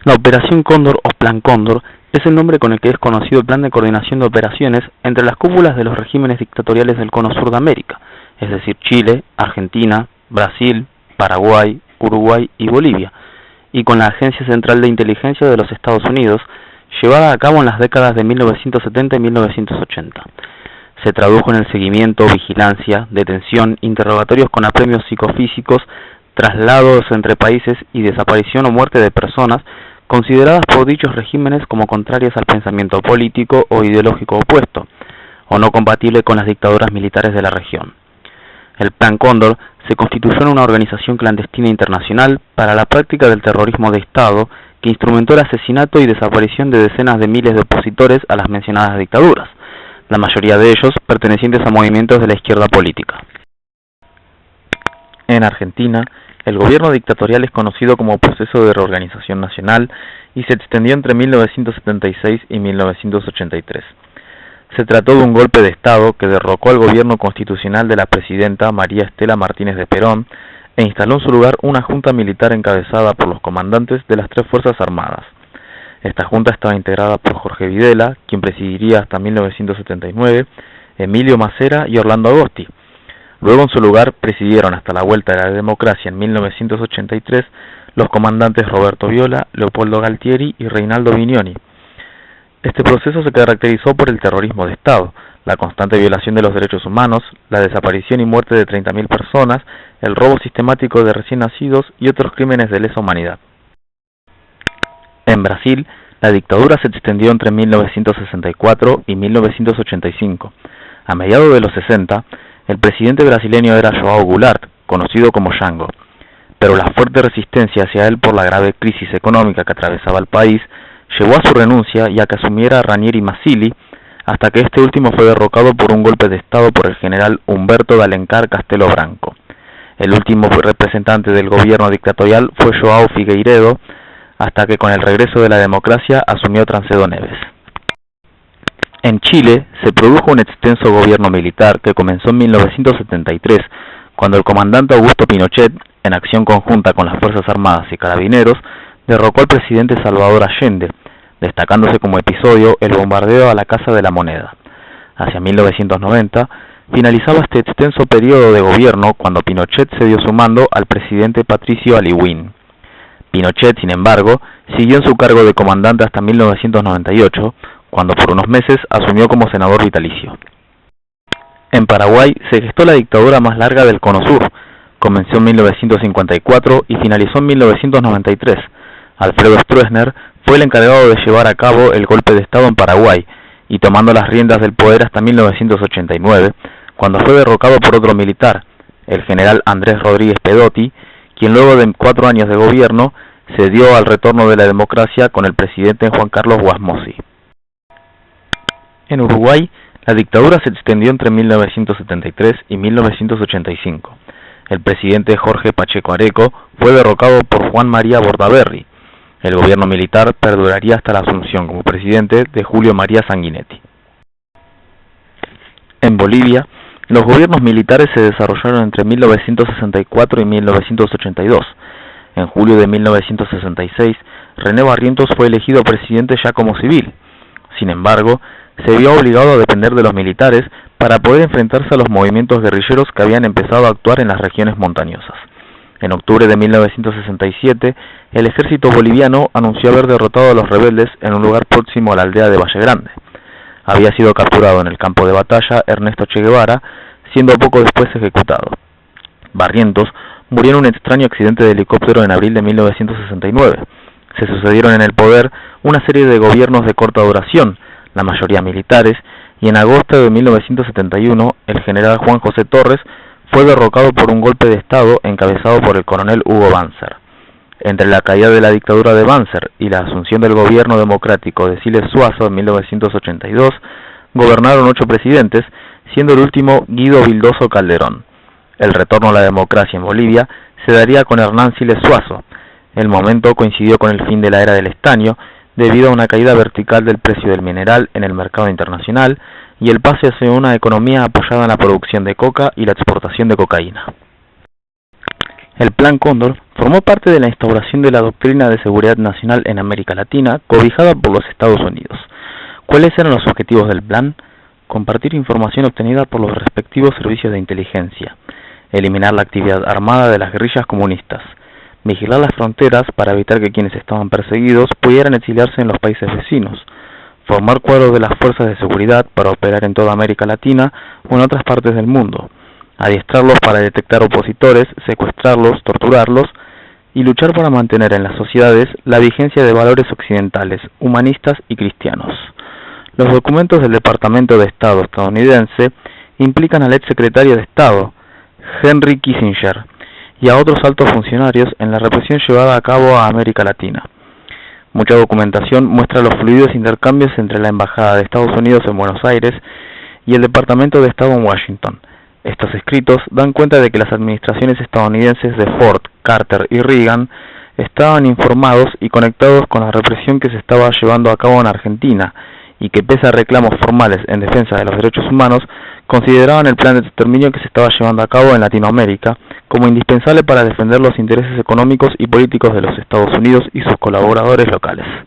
La Operación Cóndor o Plan Cóndor es el nombre con el que es conocido el plan de coordinación de operaciones entre las cúpulas de los regímenes dictatoriales del Cono Sur de América, es decir, Chile, Argentina, Brasil, Paraguay, Uruguay y Bolivia, y con la Agencia Central de Inteligencia de los Estados Unidos, llevada a cabo en las décadas de 1970 y 1980. Se tradujo en el seguimiento, vigilancia, detención, interrogatorios con apremios psicofísicos, traslados entre países y desaparición o muerte de personas consideradas por dichos regímenes como contrarias al pensamiento político o ideológico opuesto, o no compatible con las dictaduras militares de la región. El Plan Cóndor se constituyó en una organización clandestina internacional para la práctica del terrorismo de Estado que instrumentó el asesinato y desaparición de decenas de miles de opositores a las mencionadas dictaduras, la mayoría de ellos pertenecientes a movimientos de la izquierda política. En Argentina, el gobierno dictatorial es conocido como Proceso de Reorganización Nacional y se extendió entre 1976 y 1983. Se trató de un golpe de Estado que derrocó al gobierno constitucional de la presidenta María Estela Martínez de Perón e instaló en su lugar una junta militar encabezada por los comandantes de las tres Fuerzas Armadas. Esta junta estaba integrada por Jorge Videla, quien presidiría hasta 1979, Emilio Macera y Orlando Agosti. Luego en su lugar presidieron hasta la vuelta de la democracia en 1983 los comandantes Roberto Viola, Leopoldo Galtieri y Reinaldo Vignoni. Este proceso se caracterizó por el terrorismo de Estado, la constante violación de los derechos humanos, la desaparición y muerte de 30.000 personas, el robo sistemático de recién nacidos y otros crímenes de lesa humanidad. En Brasil, la dictadura se extendió entre 1964 y 1985. A mediados de los 60, el presidente brasileño era João Goulart, conocido como Jango, pero la fuerte resistencia hacia él por la grave crisis económica que atravesaba el país llevó a su renuncia y a que asumiera Ranieri Mazzilli, hasta que este último fue derrocado por un golpe de Estado por el general Humberto de Alencar Castelo Branco. El último representante del gobierno dictatorial fue João Figueiredo, hasta que con el regreso de la democracia asumió Tancredo Neves. En Chile se produjo un extenso gobierno militar que comenzó en 1973, cuando el comandante Augusto Pinochet, en acción conjunta con las Fuerzas Armadas y Carabineros, derrocó al presidente Salvador Allende, destacándose como episodio el bombardeo a la Casa de la Moneda. Hacia 1990 finalizaba este extenso periodo de gobierno cuando Pinochet cedió su mando al presidente Patricio Aylwin. Pinochet, sin embargo, siguió en su cargo de comandante hasta 1998, cuando por unos meses asumió como senador vitalicio. En Paraguay se gestó la dictadura más larga del Cono Sur. Comenzó en 1954 y finalizó en 1993. Alfredo Stroessner fue el encargado de llevar a cabo el golpe de Estado en Paraguay y tomando las riendas del poder hasta 1989, cuando fue derrocado por otro militar, el general Andrés Rodríguez Pedotti, quien luego de 4 años de gobierno cedió al retorno de la democracia con el presidente Juan Carlos Guasmossi. En Uruguay, la dictadura se extendió entre 1973 y 1985. El presidente Jorge Pacheco Areco fue derrocado por Juan María Bordaberry. El gobierno militar perduraría hasta la asunción como presidente de Julio María Sanguinetti. En Bolivia, los gobiernos militares se desarrollaron entre 1964 y 1982. En julio de 1966, René Barrientos fue elegido presidente ya como civil. Sin embargo, se vio obligado a depender de los militares para poder enfrentarse a los movimientos guerrilleros que habían empezado a actuar en las regiones montañosas. En octubre de 1967, el ejército boliviano anunció haber derrotado a los rebeldes en un lugar próximo a la aldea de Valle Grande. Había sido capturado en el campo de batalla Ernesto Che Guevara, siendo poco después ejecutado. Barrientos murió en un extraño accidente de helicóptero en abril de 1969. Se sucedieron en el poder una serie de gobiernos de corta duración, la mayoría militares, y en agosto de 1971 el general Juan José Torres fue derrocado por un golpe de Estado encabezado por el coronel Hugo Banzer. Entre la caída de la dictadura de Banzer y la asunción del gobierno democrático de Siles Suazo en 1982, gobernaron 8 presidentes, siendo el último Guido Vildoso Calderón. El retorno a la democracia en Bolivia se daría con Hernán Siles Suazo. El momento coincidió con el fin de la era del estaño, debido a una caída vertical del precio del mineral en el mercado internacional y el pase hacia una economía apoyada en la producción de coca y la exportación de cocaína. El Plan Cóndor formó parte de la instauración de la doctrina de seguridad nacional en América Latina, cobijada por los Estados Unidos. ¿Cuáles eran los objetivos del plan? Compartir información obtenida por los respectivos servicios de inteligencia, eliminar la actividad armada de las guerrillas comunistas, vigilar las fronteras para evitar que quienes estaban perseguidos pudieran exiliarse en los países vecinos, formar cuadros de las fuerzas de seguridad para operar en toda América Latina o en otras partes del mundo, adiestrarlos para detectar opositores, secuestrarlos, torturarlos y luchar para mantener en las sociedades la vigencia de valores occidentales, humanistas y cristianos. Los documentos del Departamento de Estado estadounidense implican al ex secretario de Estado, Henry Kissinger, y a otros altos funcionarios en la represión llevada a cabo a América Latina. Mucha documentación muestra los fluidos intercambios entre la Embajada de Estados Unidos en Buenos Aires y el Departamento de Estado en Washington. Estos escritos dan cuenta de que las administraciones estadounidenses de Ford, Carter y Reagan estaban informados y conectados con la represión que se estaba llevando a cabo en Argentina, y que pese a reclamos formales en defensa de los derechos humanos, consideraban el plan de exterminio que se estaba llevando a cabo en Latinoamérica como indispensable para defender los intereses económicos y políticos de los Estados Unidos y sus colaboradores locales.